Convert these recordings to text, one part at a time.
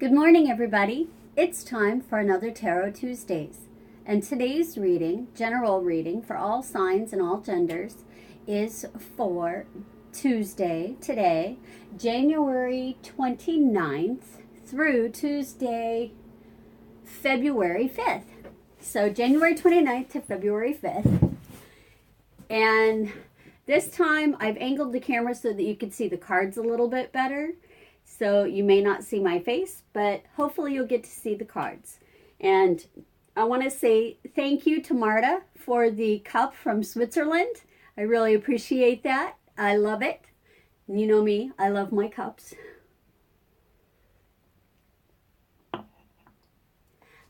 Good morning, everybody. It's time for another Tarot Tuesdays. And today's reading, general reading for all signs and all genders, is for Tuesday, today, January 29th through Tuesday, February 5th. So January 29th to February 5th. And this time I've angled the camera so that you can see the cards a little bit better. So you may not see my face, but hopefully you'll get to see the cards. And I want to say thank you to Marta for the cup from Switzerland. I really appreciate that. I love it. And you know me, I love my cups.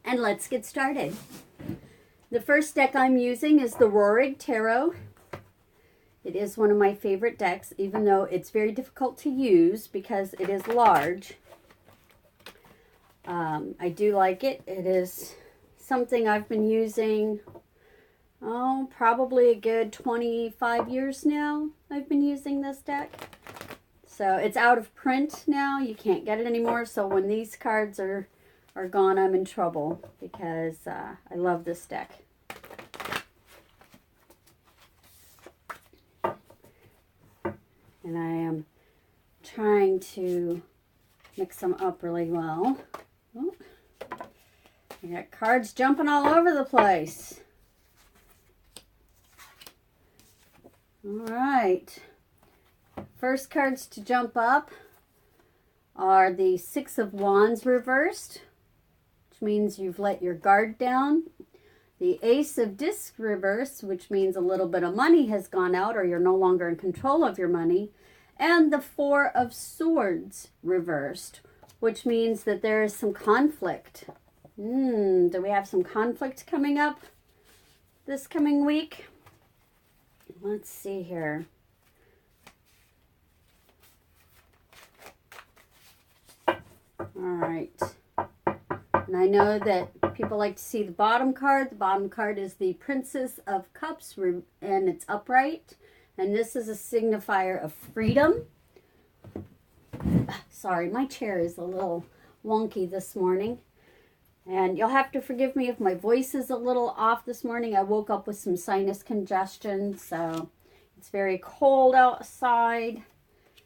And let's get started. The first deck I'm using is the Roerig Tarot. It is one of my favorite decks, even though it's very difficult to use because it is large. I do like it. It is something I've been using, probably a good 25 years now. I've been using this deck. So it's out of print now. You can't get it anymore. So when these cards are gone, I'm in trouble because I love this deck. And I am trying to mix them up really well. Oh, I got cards jumping all over the place. All right. First cards to jump up are the Six of Wands reversed, which means you've let your guard down. The Ace of Discs reversed, which means a little bit of money has gone out or you're no longer in control of your money. And the Four of Swords reversed, which means that there is some conflict. Do we have some conflict coming up this coming week? Let's see here. All right. And I know that people like to see the bottom card. The bottom card is the Princess of Cups, and it's upright. And this is a signifier of freedom. Sorry, my chair is a little wonky this morning. And you'll have to forgive me if my voice is a little off this morning. I woke up with some sinus congestion, so it's very cold outside.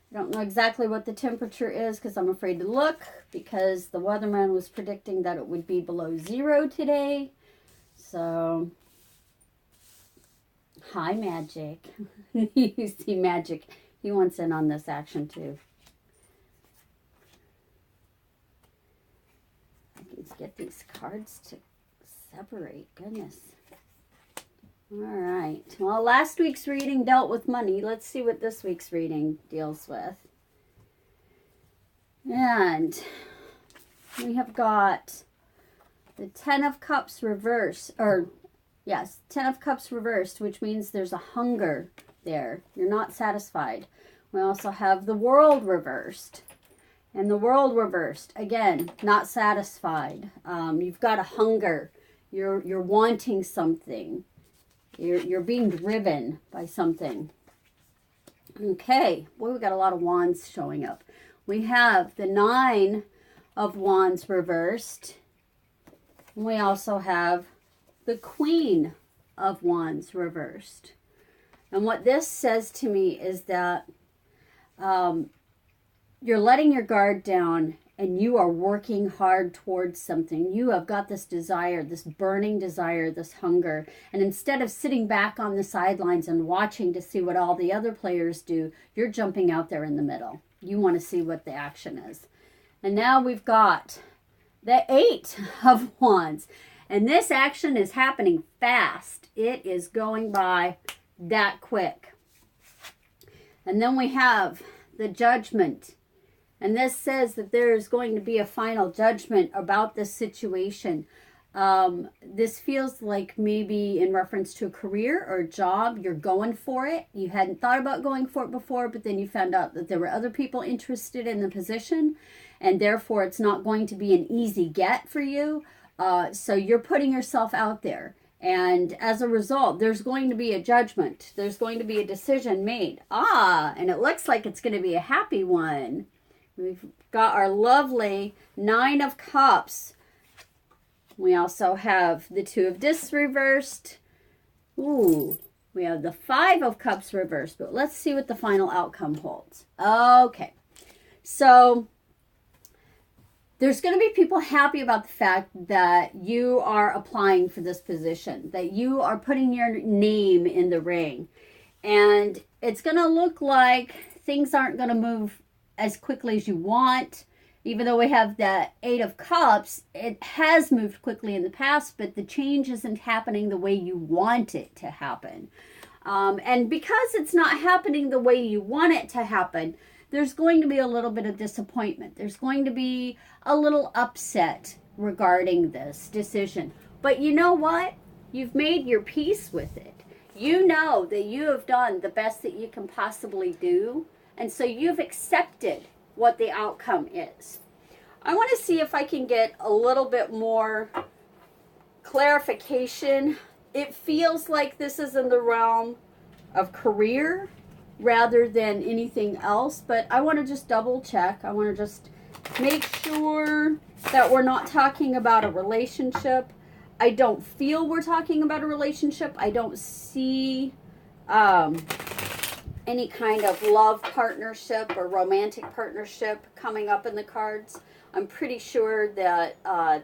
I don't know exactly what the temperature is because I'm afraid to look because the weatherman was predicting that it would be below 0 today. So, hi, Magic. You see Magic. He wants in on this action too. I can get these cards to separate. Goodness. All right. Well, last week's reading dealt with money. Let's see what this week's reading deals with. And we have got the Ten of Cups reversed, Ten of Cups reversed, which means there's a hunger there. You're not satisfied. We also have the World reversed. And the World reversed, again, not satisfied. You've got a hunger. You're wanting something. You're being driven by something. Okay, boy, we got a lot of wands showing up. We have the Nine of Wands reversed. And we also have the Queen of Wands reversed. And what this says to me is that you're letting your guard down and you are working hard towards something. You have got this desire, this burning desire, this hunger. And instead of sitting back on the sidelines and watching to see what all the other players do, you're jumping out there in the middle. You want to see what the action is. And now we've got the Eight of Wands. And this action is happening fast. It is going by that quick. And then we have the Judgment. And this says that there is going to be a final judgment about this situation. This feels like maybe in reference to a career or a job. You're going for it. You hadn't thought about going for it before, but then you found out that there were other people interested in the position. And therefore, it's not going to be an easy get for you. So you're putting yourself out there. And as a result, there's going to be a judgment. There's going to be a decision made. And it looks like it's going to be a happy one. We've got our lovely Nine of Cups. We also have the Two of Discs reversed. Ooh, we have the Five of Cups reversed, but let's see what the final outcome holds. Okay, so there's going to be people happy about the fact that you are applying for this position, that you are putting your name in the ring. And it's going to look like things aren't going to move as quickly as you want. Even though we have the Eight of Cups, it has moved quickly in the past, but the change isn't happening the way you want it to happen. And because it's not happening the way you want it to happen, there's going to be a little bit of disappointment. There's going to be a little upset regarding this decision. But you know what? You've made your peace with it. You know that you have done the best that you can possibly do. And so you've accepted what the outcome is. I want to see if I can get a little bit more clarification. It feels like this is in the realm of career rather than anything else, but I want to just double check. I want to just make sure that we're not talking about a relationship. I don't feel we're talking about a relationship. I don't see any kind of love partnership or romantic partnership coming up in the cards. I'm pretty sure that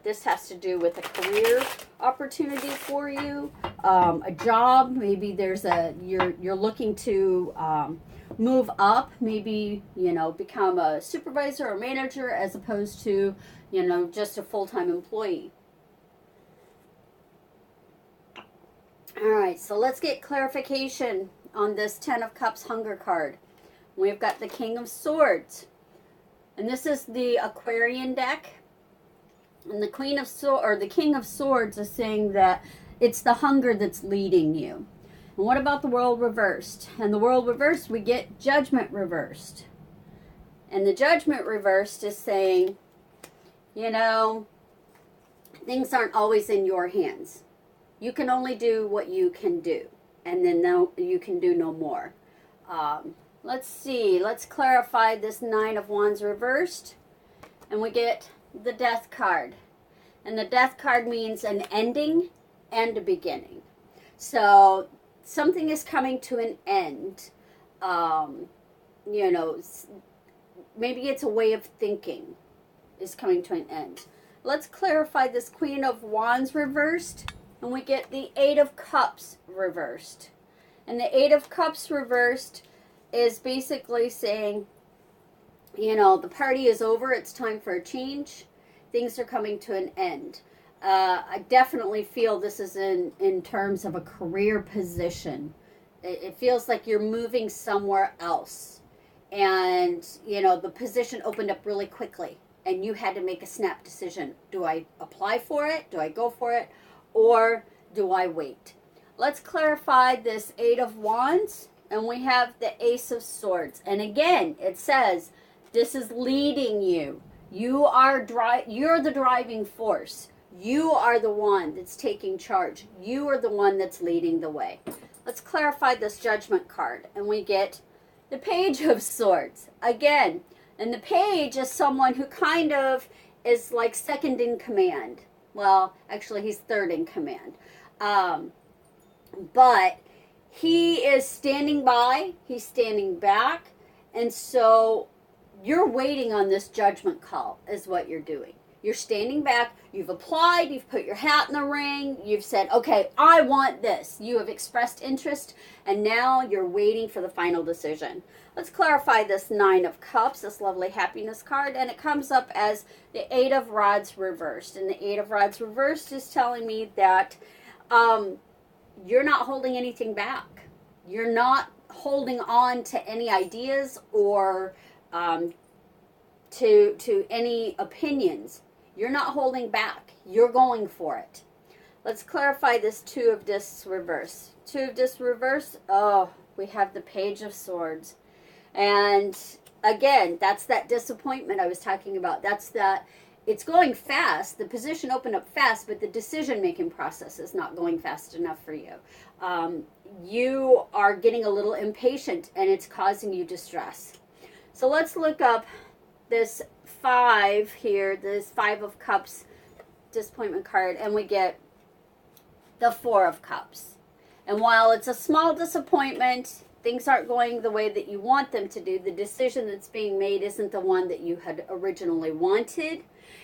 this has to do with a career opportunity for you, a job. Maybe there's you're looking to move up, maybe, become a supervisor or manager as opposed to, just a full-time employee. All right, so let's get clarification on this Ten of Cups Hunger card. We've got the King of Swords. And this is the Aquarian deck. And the Queen of Swords, or the King of Swords, is saying that it's the hunger that's leading you. And what about the World reversed? And the World reversed, we get Judgment reversed. And the Judgment reversed is saying, things aren't always in your hands. You can only do what you can do. And then you can do no more. Let's see. Let's clarify this Nine of Wands reversed. And we get the Death card. And the Death card means an ending and a beginning. So something is coming to an end. Maybe it's a way of thinking is coming to an end. Let's clarify this Queen of Wands reversed. And we get the Eight of Cups reversed. And the Eight of Cups reversed is basically saying, the party is over. It's time for a change. Things are coming to an end. I definitely feel this is in terms of a career position. It feels like you're moving somewhere else. And, the position opened up really quickly. And you had to make a snap decision. Do I apply for it? Do I go for it? Or do I wait? Let's clarify this Eight of Wands. And we have the Ace of Swords. And again, it says, this is leading you. You're the driving force. You are the one that's taking charge. You are the one that's leading the way. Let's clarify this Judgment card. And we get the Page of Swords. Again, and the Page is someone who kind of is like second in command. Well, actually, he's third in command. But he is standing by. He's standing back. And so you're waiting on this judgment call is what you're doing. You're standing back. You've applied. You've put your hat in the ring. You've said, okay, I want this. You have expressed interest. And now you're waiting for the final decision. Let's clarify this Nine of Cups, this lovely happiness card. And it comes up as the Eight of Rods reversed. And the Eight of Rods reversed is telling me that you're not holding anything back. You're not holding on to any ideas or to any opinions. You're not holding back. You're going for it. Let's clarify this Two of Discs reverse. Two of Discs reverse. Oh, we have the Page of Swords. And again, that's that disappointment I was talking about. That's that it's going fast. The position opened up fast, but the decision-making process is not going fast enough for you. You are getting a little impatient, and it's causing you distress. So let's look up this 5 here, this 5 of Cups disappointment card, and we get the 4 of Cups. And while it's a small disappointment, things aren't going the way that you want them to do, the decision that's being made isn't the one that you had originally wanted,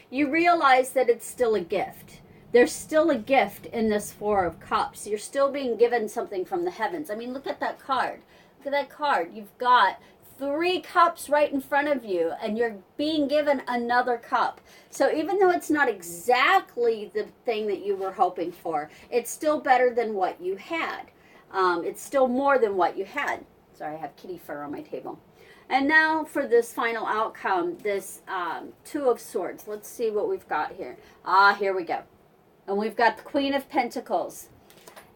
you realize that it's still a gift. There's still a gift in this 4 of Cups. You're still being given something from the heavens. I mean, look at that card. Look at that card. You've got 3 cups right in front of you, and you're being given another cup. So even though it's not exactly the thing that you were hoping for, it's still better than what you had. It's still more than what you had. Sorry, I have kitty fur on my table. And now for this final outcome, this 2 of Swords. Let's see what we've got here. Here we go. And we've got the Queen of Pentacles.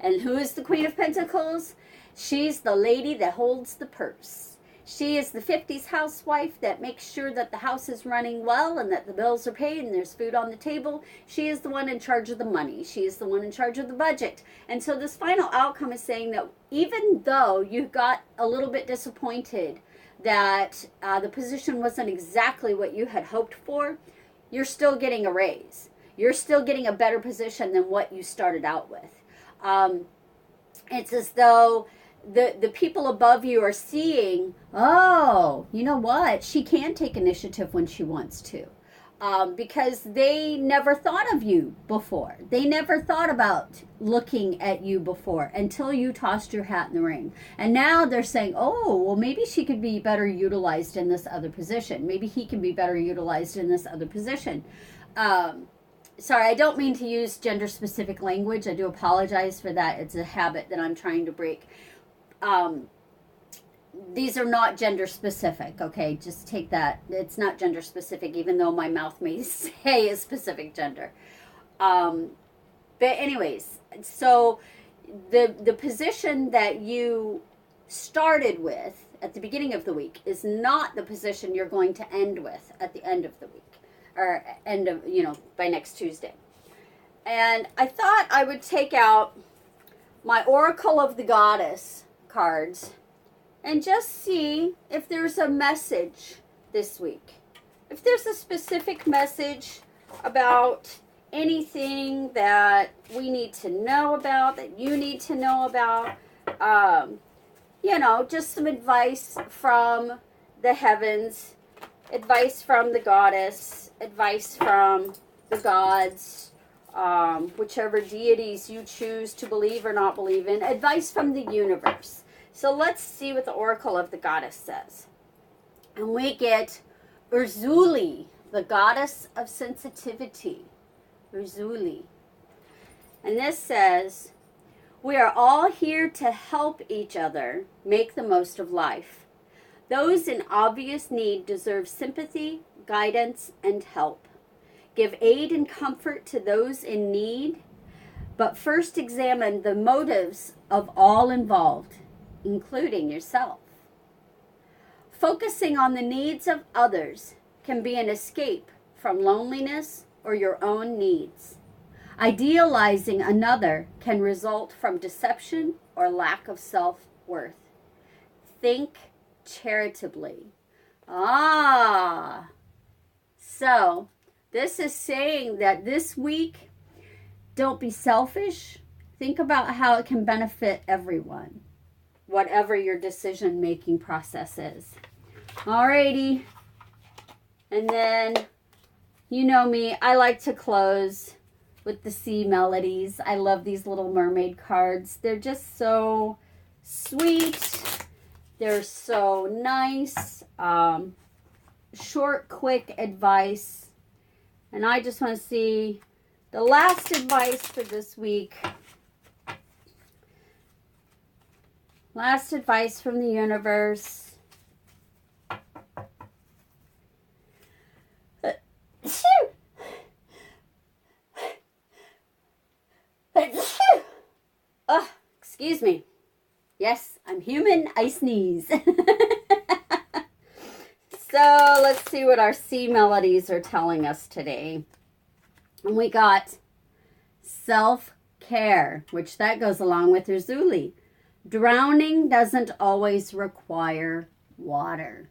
And who is the Queen of Pentacles? She's the lady that holds the purse. She is the 50s housewife that makes sure that the house is running well and that the bills are paid and there's food on the table. She is the one in charge of the money. She is the one in charge of the budget. And so this final outcome is saying that even though you got a little bit disappointed that the position wasn't exactly what you had hoped for, you're still getting a raise. You're still getting a better position than what you started out with. It's as though the people above you are seeing, oh, you know what? She can take initiative when she wants to. Because they never thought of you before. They never thought about looking at you before until you tossed your hat in the ring. And now they're saying, oh, well, maybe she could be better utilized in this other position. Maybe he can be better utilized in this other position. Sorry, I don't mean to use gender-specific language. I do apologize for that. It's a habit that I'm trying to break. These are not gender-specific, okay? Just take that. It's not gender-specific, even though my mouth may say a specific gender. But anyways, so the position that you started with at the beginning of the week is not the position you're going to end with at the end of the week. Or end of, by next Tuesday. And I thought I would take out my Oracle of the Goddess cards and just see if there's a message this week. If there's a specific message about anything that we need to know about, that you need to know about, just some advice from the heavens, advice from the goddess, advice from the gods, whichever deities you choose to believe or not believe in, advice from the universe. So let's see what the Oracle of the Goddess says. And we get Urzuli, the goddess of sensitivity. Urzuli. And this says, we are all here to help each other make the most of life. Those in obvious need deserve sympathy, guidance, and help. Give aid and comfort to those in need, but first examine the motives of all involved, including yourself. Focusing on the needs of others can be an escape from loneliness or your own needs. Idealizing another can result from deception or lack of self-worth. Think charitably. So this is saying that this week, don't be selfish. Think about how it can benefit everyone, whatever your decision-making process is. Alrighty. And then, you know me, I like to close with the sea melodies. I love these little mermaid cards. They're just so sweet. They're so nice. Short, quick advice. And I just want to see the last advice for this week. Last advice from the universe. Excuse me. Yes, I'm human. I sneeze. So let's see what our sea melodies are telling us today. And we got self-care, which that goes along with Urzuli. Drowning doesn't always require water.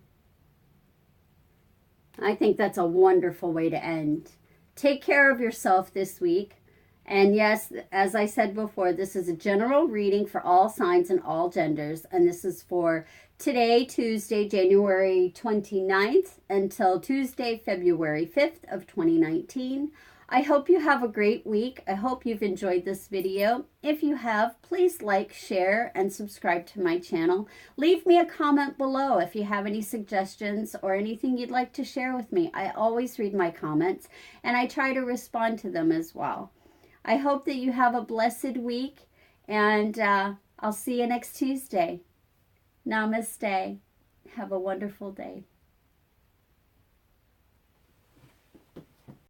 I think that's a wonderful way to end. Take care of yourself this week. And yes, as I said before, this is a general reading for all signs and all genders. And this is for today, Tuesday, January 29th, until Tuesday, February 5th of 2019. I hope you have a great week. I hope you've enjoyed this video. If you have, please like, share, and subscribe to my channel. Leave me a comment below if you have any suggestions or anything you'd like to share with me. I always read my comments, and I try to respond to them as well. I hope that you have a blessed week, and I'll see you next Tuesday. Namaste. Have a wonderful day.